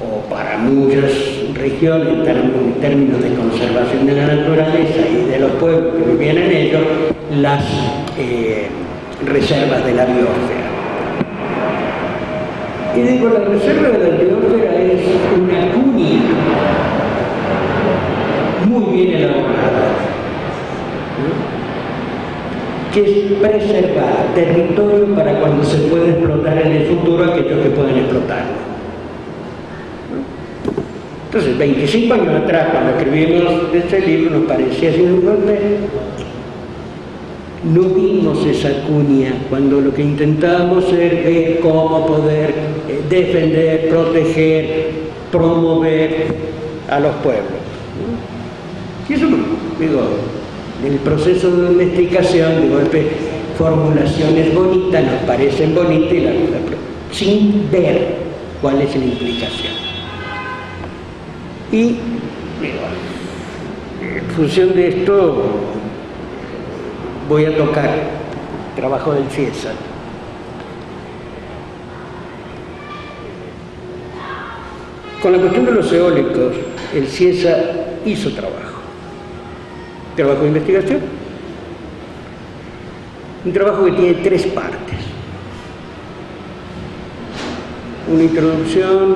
o para muchas regiones, en términos de conservación de la naturaleza y de los pueblos que vivían en ellos, las reservas de la biosfera. Y digo, la reserva de la biosfera es una cuña muy bien elaborada, ¿no? Que es preservar territorio para cuando se pueda explotar en el futuro aquellos que pueden explotarlo. Entonces, 25 años atrás, cuando escribimos este libro, nos parecía así un golpe. No vimos esa cuña cuando lo que intentábamos era ver cómo poder defender, proteger, promover a los pueblos. Y eso, digo, en el proceso de domesticación, de golpe, formulaciones bonitas, nos parecen bonitas, sin ver cuál es la implicación. Y, digo, en función de esto, voy a tocar el trabajo del CIESA. Con la cuestión de los eólicos, el CIESA hizo trabajo de investigación, un trabajo que tiene 3 partes: una introducción,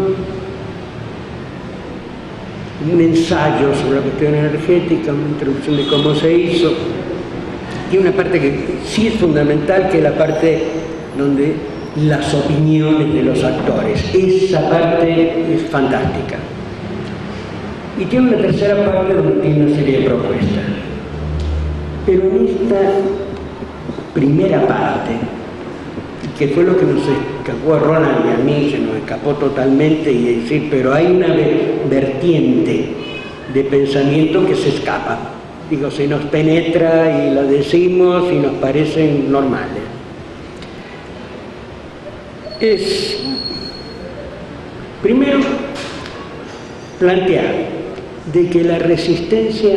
un ensayo sobre la cuestión energética, una introducción de cómo se hizo, y una parte que sí es fundamental, que es la parte donde las opiniones de los actores. Esa parte es fantástica. Y tiene una tercera parte donde tiene una serie de propuestas. Pero en esta primera parte, que fue lo que nos escapó a Roland y a mí, se nos escapó totalmente, y decir, pero hay una vertiente de pensamiento que se escapa. Digo, se nos penetra y la decimos y nos parecen normales. Es, primero, plantear de que la resistencia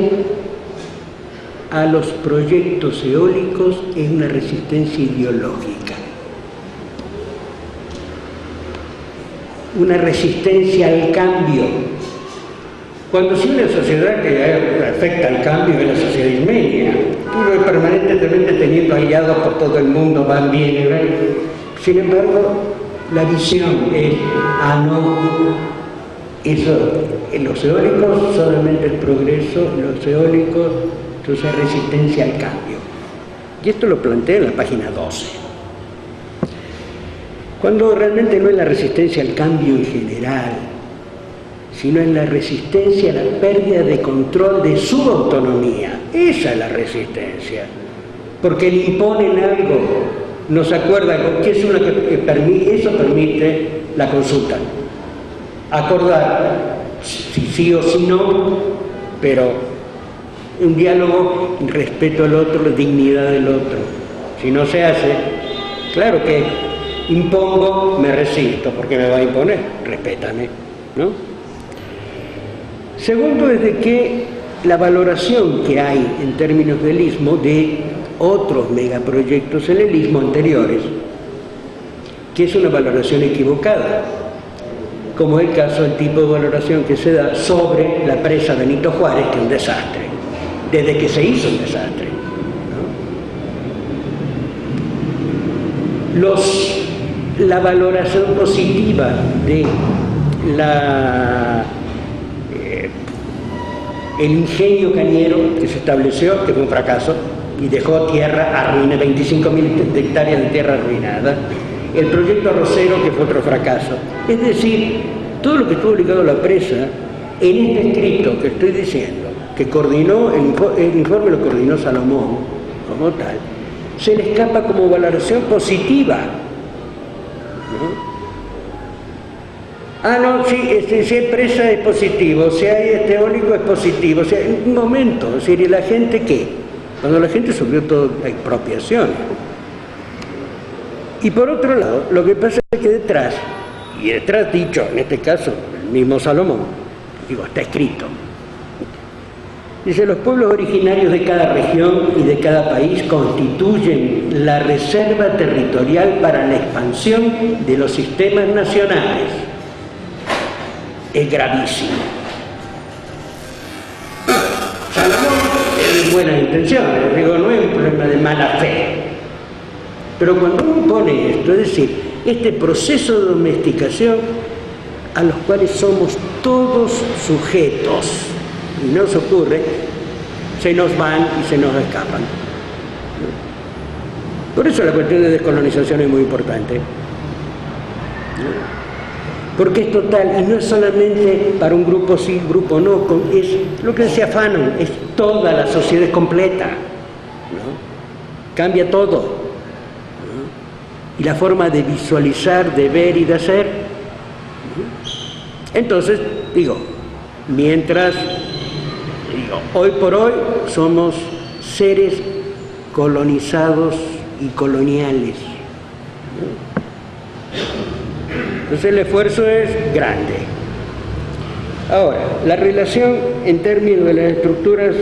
a los proyectos eólicos es una resistencia ideológica, una resistencia al cambio. Cuando si una sociedad que afecta al cambio es la sociedad ismeña, puro y permanentemente teniendo aliados por todo el mundo, van bien, ¿verdad? Sin embargo, la visión es, eso, los eólicos solamente el progreso, los eólicos, entonces resistencia al cambio. Y esto lo plantea en la página 12. Cuando realmente no es la resistencia al cambio en general, sino en la resistencia a la pérdida de control de su autonomía. Esa es la resistencia. Porque le imponen algo, nos acuerdan que es una eso permite la consulta. Acordar si sí o si no, pero un diálogo, respeto al otro, la dignidad del otro. Si no se hace, claro que impongo, me resisto, porque me va a imponer, respétame, ¿no? Segundo, es de que la valoración que hay en términos del istmo de otros megaproyectos en el istmo anteriores, que es una valoración equivocada, como es el caso del tipo de valoración que se da sobre la presa Benito Juárez, que es un desastre, desde que se hizo un desastre, ¿no? La valoración positiva de el ingenio cañero que se estableció, que fue un fracaso, y dejó tierra arruinada, 25.000 hectáreas de tierra arruinada. El proyecto arrocero, que fue otro fracaso. Es decir, todo lo que estuvo ligado a la presa, en este escrito que estoy diciendo, que coordinó, el informe lo coordinó Salomón, como tal, se le escapa como valoración positiva, ¿no? No, sí, si hay presa es positivo, si hay eólico es positivo, o sea, un momento, es decir, ¿y la gente qué? Cuando la gente sufrió toda la expropiación. Y por otro lado, lo que pasa es que detrás dicho, en este caso, el mismo Salomón, digo, está escrito. Dice, los pueblos originarios de cada región y de cada país constituyen la reserva territorial para la expansión de los sistemas nacionales. Es gravísimo. Salomón es de buenas intenciones, digo, no es un problema de mala fe. Pero cuando uno pone esto, es decir, este proceso de domesticación a los cuales somos todos sujetos, y nos ocurre, se nos van y se nos escapan. Por eso la cuestión de descolonización es muy importante. Porque es total, y no es solamente para un grupo sí, grupo no, es lo que decía Fanon, es toda la sociedad completa, ¿no? Cambia todo, ¿no? Y la forma de visualizar, de ver y de hacer, ¿no? Entonces, digo, mientras, hoy por hoy somos seres colonizados y coloniales, ¿no? Entonces el esfuerzo es grande. Ahora, la relación en términos de las estructuras,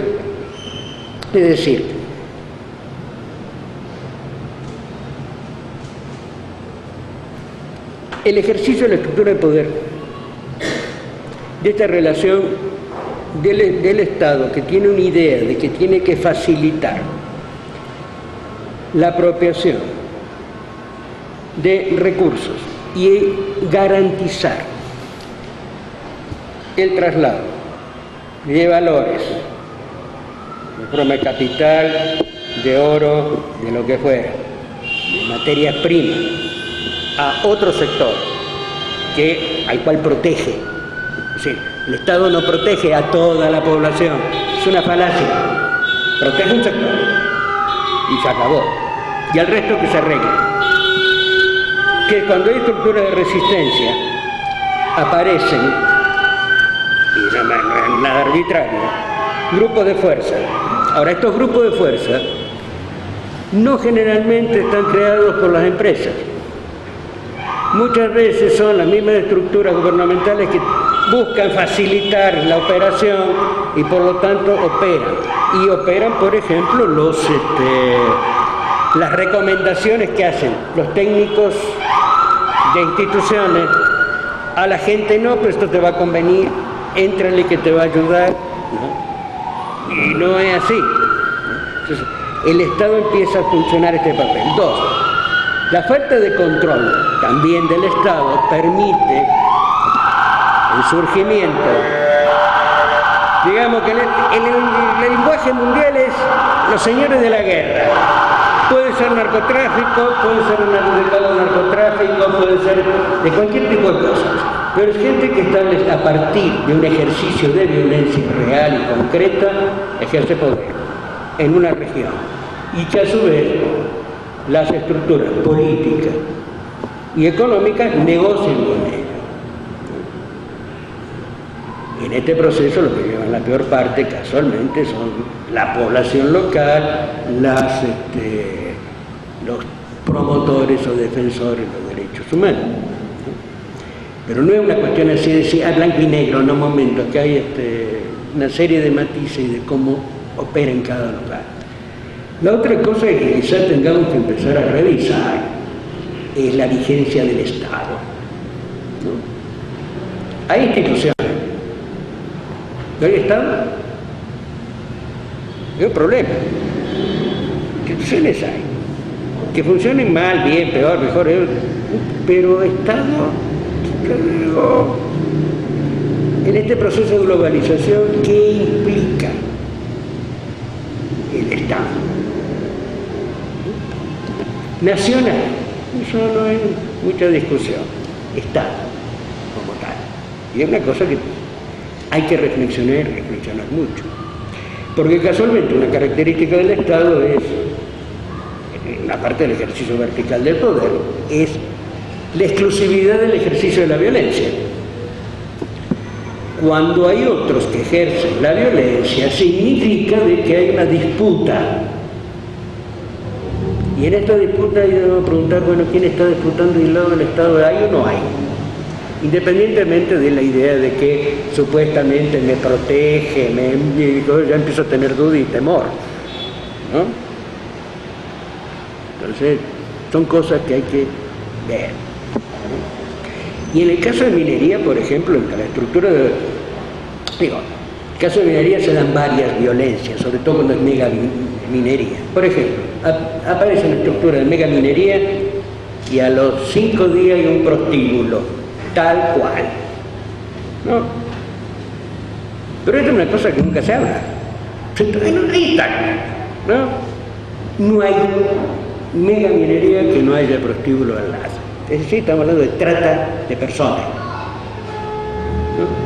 es decir, el ejercicio de la estructura de poder, de esta relación del Estado, que tiene una idea de que tiene que facilitar la apropiación de recursos y garantizar el traslado de valores, de forma de capital, de oro, de lo que fuera, de materias primas, a otro sector al cual protege. Es decir, el Estado no protege a toda la población, es una falacia. Protege un sector y se acabó. Y al resto que se arregle. Que cuando hay estructuras de resistencia aparecen, y no es nada arbitrario, grupos de fuerza. Ahora, estos grupos de fuerza no generalmente están creados por las empresas. Muchas veces son las mismas estructuras gubernamentales que buscan facilitar la operación y por lo tanto operan. Y operan, por ejemplo, las recomendaciones que hacen los técnicos de instituciones a la gente: no, pero esto te va a convenir, éntrale que te va a ayudar, ¿no? Y no es así. Entonces, el Estado empieza a funcionar este papel. 2. La falta de control también del Estado permite el surgimiento. Digamos que el lenguaje mundial es los señores de la guerra. Puede ser narcotráfico, puede ser un atentado de narcotráfico, puede ser de cualquier tipo de cosas. Pero es gente que establece, a partir de un ejercicio de violencia real y concreta, ejerce poder en una región. Y que a su vez las estructuras políticas y económicas negocian con ellos. En este proceso lo que llevan la peor parte, casualmente, son la población local, los promotores o defensores de los derechos humanos. Pero no es una cuestión así de decir blanco y negro, no, momento, que hay una serie de matices y de cómo opera en cada lugar. La otra cosa es que quizás tengamos que empezar a revisar es la vigencia del Estado, ¿no? Hay instituciones. ¿No hay Estado? Hay un problema. ¿Qué instituciones hay? Que funcionen mal, bien, peor, mejor, pero Estado, yo digo, en este proceso de globalización, ¿qué implica el Estado? Nacional, eso no hay mucha discusión. Estado, como tal. Y es una cosa que hay que reflexionar mucho. Porque casualmente una característica del Estado es, una parte del ejercicio vertical del poder, es la exclusividad del ejercicio de la violencia. Cuando hay otros que ejercen la violencia, significa de que hay una disputa. Y en esta disputa yo debo preguntar, bueno, ¿quién está disputando del lado del Estado? ¿Hay o no hay? independientemente de la idea de que supuestamente me protege, yo ya empiezo a tener duda y temor, ¿no? Entonces, son cosas que hay que ver. Y en el caso de minería, por ejemplo, en la estructura de... Digo, en el caso de minería se dan varias violencias, sobre todo cuando es mega minería. Por ejemplo, aparece una estructura de mega minería y a los 5 días hay un prostíbulo, tal cual, ¿no? Pero esto es una cosa que nunca se habla. Ahí está, ¿no? No hay mega minería que no haya prostíbulo al lado. Es decir, estamos hablando de trata de personas, ¿no?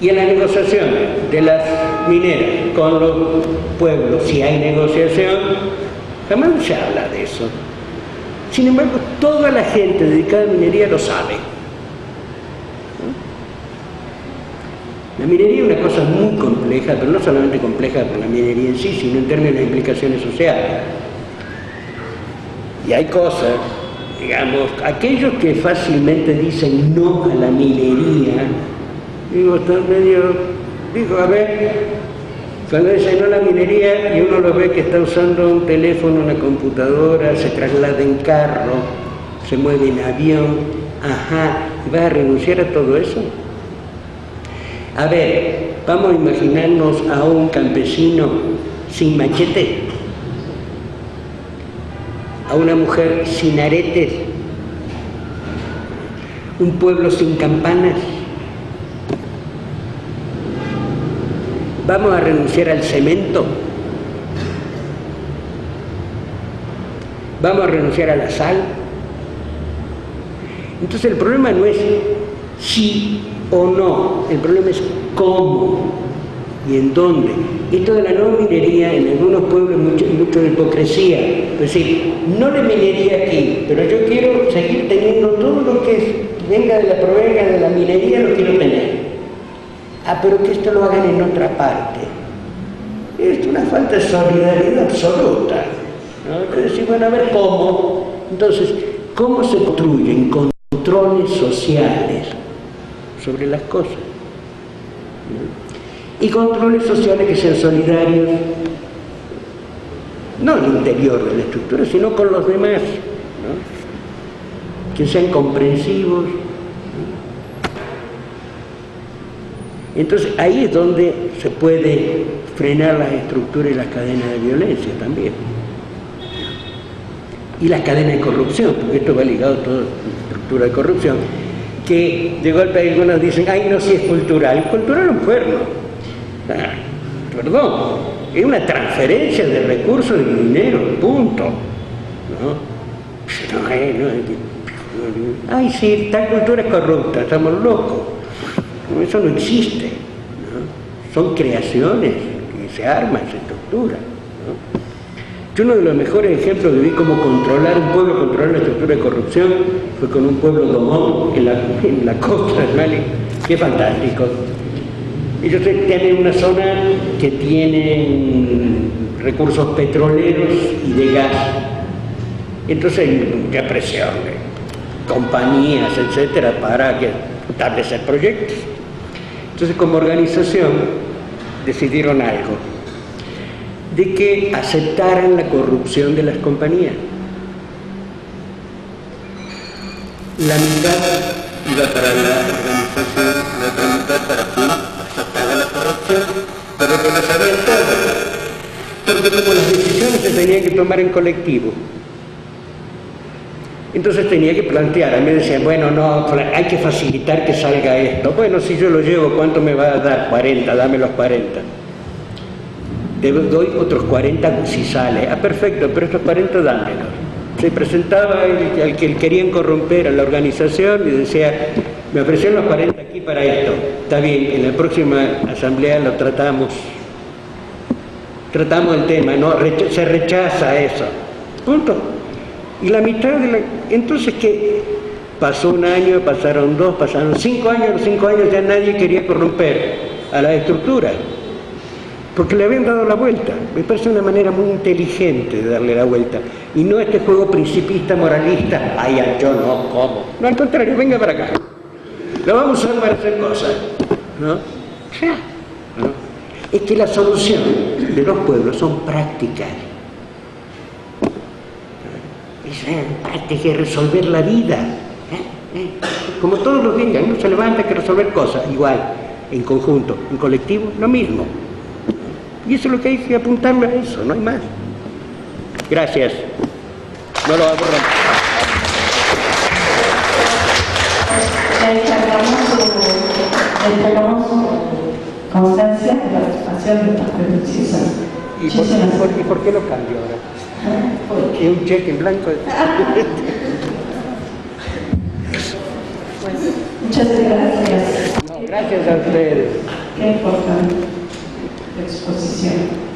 Y en la negociación de las mineras con los pueblos, si hay negociación, jamás se habla de eso. Sin embargo, toda la gente dedicada a minería lo sabe, ¿no? La minería es una cosa muy compleja, pero no solamente compleja por la minería en sí, sino en términos de implicaciones sociales. Y hay cosas, digamos, aquellos que fácilmente dicen no a la minería, digo, están medio, digo, a ver, cuando dicen no a la minería y uno lo ve que está usando un teléfono, una computadora, se traslada en carro, se mueve en avión, ajá, ¿va a renunciar a todo eso? A ver, vamos a imaginarnos a un campesino sin machete, a una mujer sin aretes, un pueblo sin campanas. ¿Vamos a renunciar al cemento? ¿Vamos a renunciar a la sal? Entonces el problema no es sí o no, el problema es cómo y en dónde. Esto de la no minería en algunos pueblos mucho de hipocresía. Es decir, no de minería aquí, pero yo quiero seguir teniendo todo lo que provenga de la minería, lo quiero tener. Ah, pero que esto lo hagan en otra parte. Es una falta de solidaridad absoluta, ¿no? Es decir, bueno, a ver cómo. Entonces, ¿cómo se construyen controles sociales sobre las cosas? ¿No? Y controles sociales que sean solidarios, no al interior de la estructura, sino con los demás, ¿no? Que sean comprensivos. Entonces ahí es donde se puede frenar las estructuras y las cadenas de violencia también. Y las cadenas de corrupción, porque esto va ligado a toda estructura de corrupción, que de golpe algunos dicen, ay no, si es cultural. Cultural es un cuerno. Perdón, es una transferencia de recursos y dinero, punto. ¿No? Ay sí, tal cultura es corrupta, estamos locos. Eso no existe, ¿no? Son creaciones que se arman, se estructuran, ¿no? Yo uno de los mejores ejemplos que vi cómo controlar un pueblo, controlar la estructura de corrupción, fue con un pueblo domón en la costa de Mali, que es fantástico. Ellos tienen una zona que tiene recursos petroleros y de gas. Entonces hay mucha presión de compañías, etcétera, para establecer proyectos. Entonces, como organización, decidieron algo, de que aceptaran la corrupción de las compañías. La mitad iba para la organización, la otra mitad para quien aceptara la corrupción, pero que no sabían todo, porque como las decisiones se tenían que tomar en colectivo, entonces tenía que plantear, a mí me decían, bueno, no, hay que facilitar que salga esto. Bueno, si yo lo llevo, ¿cuánto me va a dar? 40, dame los 40. Te doy otros 40 si sale. Ah, perfecto, pero estos 40 dámelos. Se presentaba al que querían corromper a la organización y decía, me ofrecieron los 40 aquí para esto. Está bien, en la próxima asamblea lo tratamos. Tratamos el tema, ¿no? Se rechaza eso. Punto. Y la mitad de la... Entonces, ¿qué? Pasó un año, pasaron 2, pasaron 5 años, los 5 años ya nadie quería corromper a la estructura. porque le habían dado la vuelta. Me parece una manera muy inteligente de darle la vuelta. Y no este juego principista, moralista, ay, yo no, ¿cómo? No, al contrario, venga para acá. Lo vamos a usar para hacer cosas, ¿no? ¿No? Es que la solución de los pueblos son prácticas. Es práctica de resolver la vida. Como todos los días, uno se levanta, hay que resolver cosas, igual, en conjunto, en colectivo, lo mismo. Y eso es lo que hay que apuntarle a eso, no hay más. Gracias. No lo aburran. Entregamos constancia de la expansión de la presencia. ¿Y por qué lo cambio ahora? Porque un cheque en blanco. Muchas gracias. No, gracias a ustedes. Qué importante exposición.